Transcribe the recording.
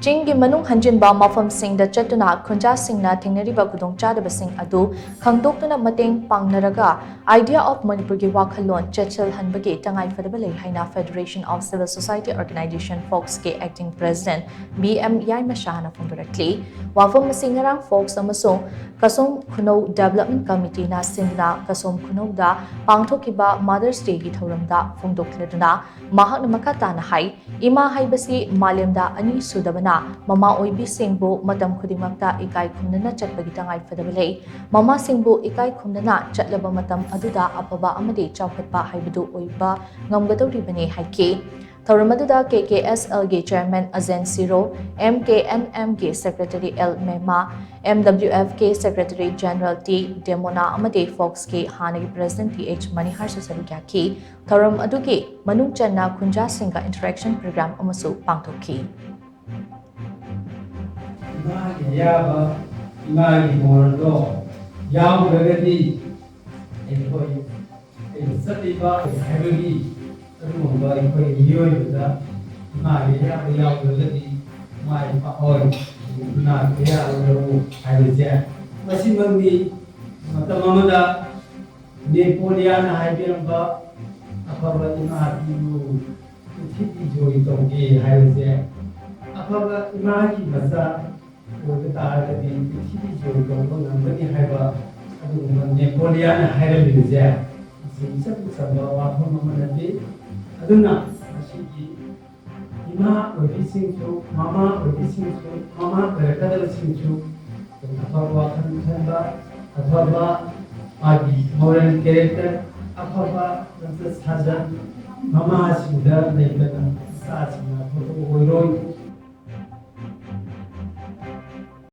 Ching manung hanjinba mapham sing the chattuna khunja singna Thengnariba Khudong Chadabasing adu khangdoktuna Mateng Pangnaraga Idea of Manipur gi Wakhalon Chetsilhanba gi tangai phadaba haina Federation of Civil Society Organization FOCS ke acting president Yaima Shah na phongdorakli wafam singarang FOCS amasung kasom khuno development committee na sindna kasom khuno da pangthokiba Mother's Day gi thoramda phongdokleduna mahak na makata na hai ima haibasi malemda ani sudabana Mama oibi singbo matam khudimakta ikai khumnana chatpagi tangai phadaba lei mama singbo ikai khumnana chatlaba matam aduda apaba amade chawkhatpa haibadu oiba ngamgadoribane haike Thauramadu KKSL ge chairman Azen Siro MKNM ge secretary L Mema MWF ke secretary general T Demona amade FOCS ke hanagi president TH Manihar Susari ki Thauram aduge manung channa khunja singa interaction program amasu pangthokki Imagi Mordo, Yam Gagadi, Satiba, Heavily, Rumba, Yoda, Imagi Yam Gagadi, my oil, not I was there. Masimami, Matamamada, Napoleon, Hyderabad, Apava Imagi, Titi Joy Tongi, I was there. Apava Imagi Masa. Taaradi Titi Joy Tongi, Nambani Haiba, Napoleon Hyderabad, Saba, Wakhallon, Aduna, Ashiki, Ima, or listening to Mama, or listening to Mama, Karakada listening to Apava Khunja, Apava, Adi, moral character, Apava, Princess Hajan, Mama Sudha, Nakan, Sachina, Oiroi.